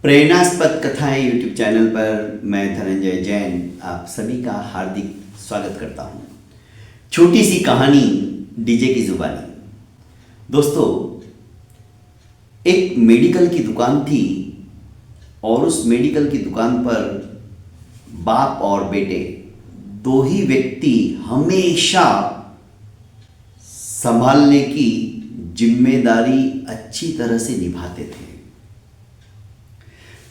प्रेरणास्पद कथाएं YouTube channel पर मैं धनंजय जैन आप सभी का हार्दिक स्वागत करता हूं। छोटी सी कहानी डीजे की जुबानी। दोस्तों, एक मेडिकल की दुकान थी और उस मेडिकल की दुकान पर बाप और बेटे दो ही व्यक्ति हमेशा संभालने की जिम्मेदारी अच्छी तरह से निभाते थे।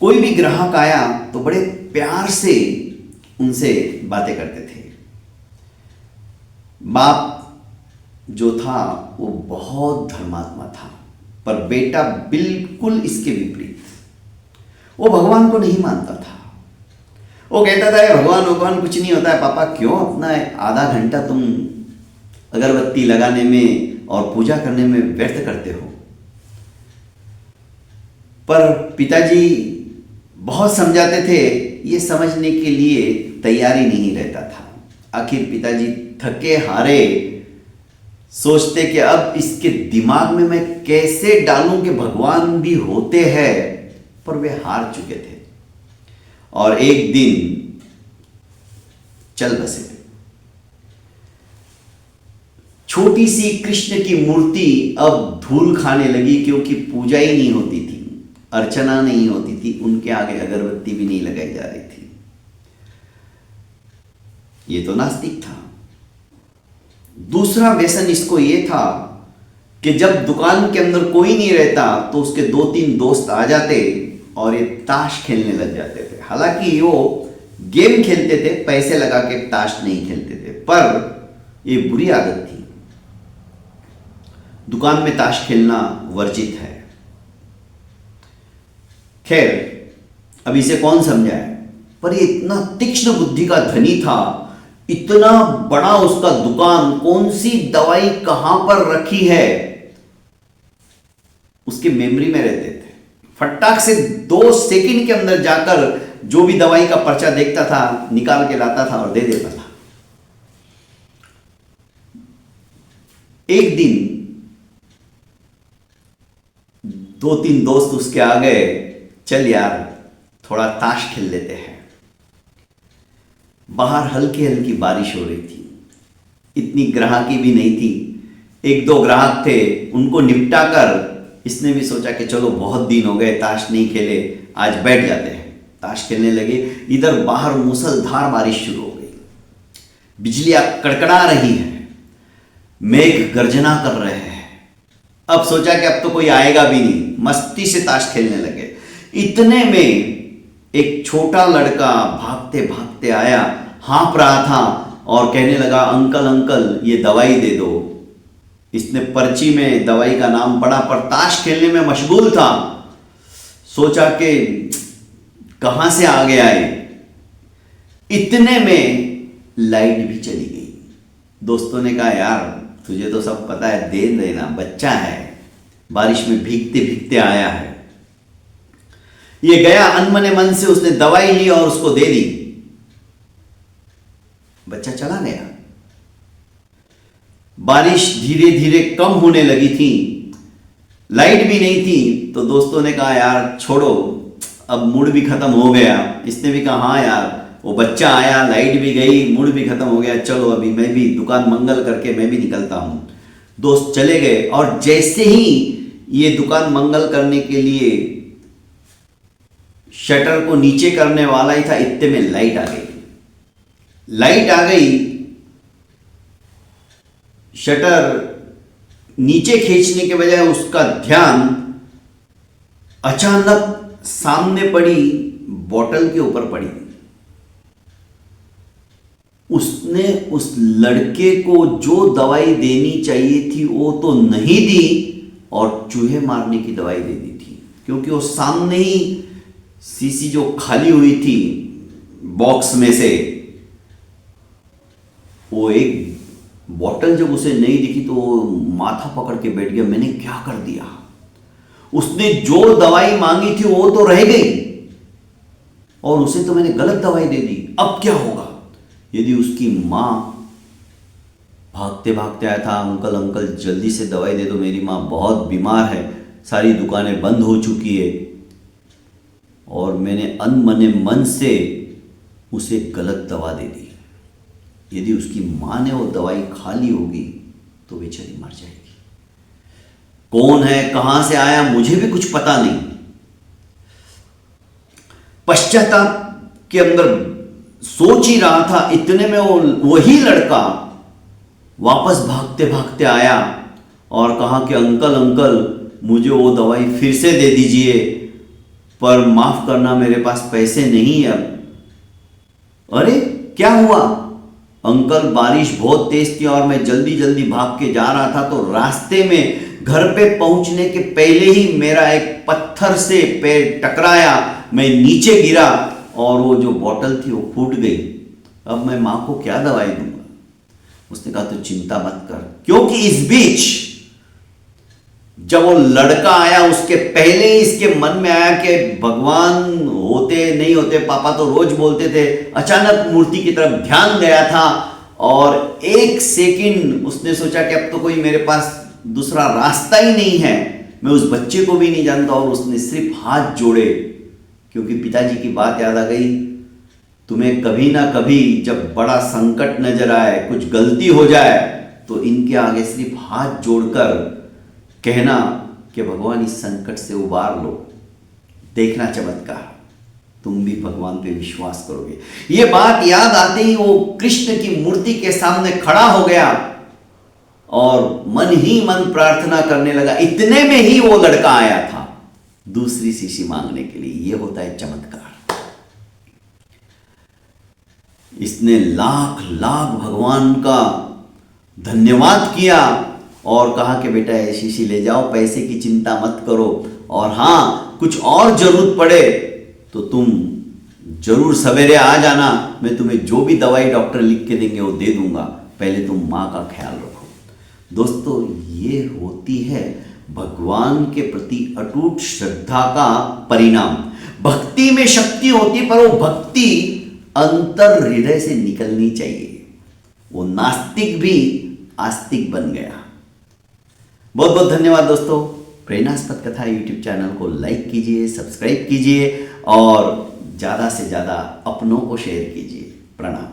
कोई भी ग्राहक आया तो बड़े प्यार से उनसे बातें करते थे। बाप जो था वो बहुत धर्मात्मा था, पर बेटा बिल्कुल इसके विपरीत। वो भगवान को नहीं मानता था। वो कहता था भगवान कुछ नहीं होता है पापा, क्यों अपना आधा घंटा तुम अगरबत्ती लगाने में और पूजा करने में व्यर्थ करते हो। पर पिताजी बहुत समझाते थे, ये समझने के लिए तैयारी नहीं रहता था। आखिर पिताजी थके हारे सोचते कि अब इसके दिमाग में मैं कैसे डालूं कि भगवान भी होते हैं, पर वे हार चुके थे और एक दिन चल बसे। छोटी सी कृष्ण की मूर्ति अब धूल खाने लगी, क्योंकि पूजा ही नहीं होती थी, अर्चना नहीं होती थी, उनके आगे अगरबत्ती भी नहीं लगाई जा रही थी। ये तो नास्तिक था। दूसरा व्यसन इसको ये था कि जब दुकान के अंदर कोई नहीं रहता तो उसके दो तीन दोस्त आ जाते और ये ताश खेलने लग जाते थे। हालांकि वो गेम खेलते थे, पैसे लगा के ताश नहीं खेलते थे, पर ये बुरी आदत थी। दुकान में ताश खेलना वर्जित है। खैर, अब इसे कौन समझाए, पर ये इतना तीक्ष्ण बुद्धि का धनी था, इतना बड़ा उसका दुकान, कौन सी दवाई कहां पर रखी है उसके मेमोरी में रहते थे। फटाक से 2 सेकंड के अंदर जाकर जो भी दवाई का पर्चा देखता था निकाल के लाता था और दे देता था। एक दिन 2-3 दोस्त उसके आ गए, चल यार थोड़ा ताश खेल लेते हैं। बाहर हल्की हल्की बारिश हो रही थी, इतनी ग्राहकी भी नहीं थी। 1-2 ग्राहक थे, उनको निपटा कर इसने भी सोचा कि चलो बहुत दिन हो गए ताश नहीं खेले, आज बैठ जाते हैं। ताश खेलने लगे। इधर बाहर मूसलधार बारिश शुरू हो गई, बिजलियां कड़कड़ा रही है, मेघ गर्जना कर रहे हैं। अब सोचा कि अब तो कोई आएगा भी नहीं, मस्ती से ताश खेलने लगे। इतने में एक छोटा लड़का भागते भागते आया, हाँफ रहा था और कहने लगा, अंकल अंकल ये दवाई दे दो। इसने पर्ची में दवाई का नाम पढ़ा, पर ताश खेलने में मशगूल था। सोचा कि कहां से आ गया है। इतने में लाइट भी चली गई। दोस्तों ने कहा, यार तुझे तो सब पता है, दे देना, बच्चा है, बारिश में भीगते भीगते आया है। ये गया, अनमने मन से उसने दवाई ली और उसको दे दी। बच्चा चला गया। बारिश धीरे धीरे कम होने लगी थी, लाइट भी नहीं थी। तो दोस्तों ने कहा, यार छोड़ो, अब मूड भी खत्म हो गया। इसने भी कहा, हाँ यार वो बच्चा आया, लाइट भी गई, मूड भी खत्म हो गया, चलो अभी मैं भी दुकान मंगल करके मैं भी निकलता हूं। दोस्त चले गए और जैसे ही ये दुकान मंगल करने के लिए शटर को नीचे करने वाला ही था, इतने में लाइट आ गई। लाइट आ गई, शटर नीचे खींचने के बजाय उसका ध्यान अचानक सामने पड़ी बोतल के ऊपर पड़ी। उसने उस लड़के को जो दवाई देनी चाहिए थी वो तो नहीं दी और चूहे मारने की दवाई दे दी थी, क्योंकि वो सामने ही शीशी जो खाली हुई थी बॉक्स में से, वो एक बोतल जब उसे नहीं दिखी तो वो माथा पकड़ के बैठ गया, मैंने क्या कर दिया। उसने जो दवाई मांगी थी वो तो रह गई और उसे तो मैंने गलत दवाई दे दी। अब क्या होगा? यदि उसकी मां भागते भागते आया था, अंकल अंकल जल्दी से दवाई दे दो, मेरी माँ बहुत बीमार है, सारी दुकानें बंद हो चुकी है। और मैंने अनमने मन से उसे गलत दवा दे दी। यदि उसकी माँ ने वो दवाई खा ली होगी तो बेचारी मर जाएगी। कौन है, कहां से आया, मुझे भी कुछ पता नहीं। पश्चाताप के अंदर सोच ही रहा था, इतने में वही लड़का वापस भागते भागते आया और कहा कि अंकल अंकल मुझे वो दवाई फिर से दे दीजिए, पर माफ करना मेरे पास पैसे नहीं है अब। अरे क्या हुआ अंकल, बारिश बहुत तेज थी और मैं जल्दी जल्दी भाग के जा रहा था, तो रास्ते में घर पे पहुंचने के पहले ही मेरा एक पत्थर से पैर टकराया, मैं नीचे गिरा और वो जो बोतल थी वो फूट गई। अब मैं मां को क्या दवाई दूंगा। उसने कहा तो चिंता मत कर, क्योंकि इस बीच जब वो लड़का आया उसके पहले ही इसके मन में आया कि भगवान होते नहीं होते, पापा तो रोज बोलते थे। अचानक मूर्ति की तरफ ध्यान गया था और एक सेकंड उसने सोचा कि अब तो कोई मेरे पास दूसरा रास्ता ही नहीं है, मैं उस बच्चे को भी नहीं जानता, और उसने सिर्फ हाथ जोड़े, क्योंकि पिताजी की बात याद आ गई। तुम्हें कभी ना कभी जब बड़ा संकट नजर आए, कुछ गलती हो जाए, तो इनके आगे सिर्फ हाथ जोड़कर कहना कि भगवान इस संकट से उबार लो, देखना चमत्कार, तुम भी भगवान पे विश्वास करोगे। ये बात याद आते ही वो कृष्ण की मूर्ति के सामने खड़ा हो गया और मन ही मन प्रार्थना करने लगा। इतने में ही वो लड़का आया था दूसरी शीशी मांगने के लिए। ये होता है चमत्कार। इसने लाख लाख भगवान का धन्यवाद किया और कहा कि बेटा ये शीशी ले जाओ, पैसे की चिंता मत करो, और हाँ कुछ और जरूरत पड़े तो तुम जरूर सवेरे आ जाना, मैं तुम्हें जो भी दवाई डॉक्टर लिख के देंगे वो दे दूंगा, पहले तुम माँ का ख्याल रखो। दोस्तों ये होती है भगवान के प्रति अटूट श्रद्धा का परिणाम। भक्ति में शक्ति होती, पर वो भक्ति अंतर हृदय से निकलनी चाहिए। वो नास्तिक भी आस्तिक बन गया। बहुत बहुत धन्यवाद दोस्तों। प्रेरणास्पद कथा यूट्यूब चैनल को लाइक कीजिए, सब्सक्राइब कीजिए और ज़्यादा से ज़्यादा अपनों को शेयर कीजिए। प्रणाम।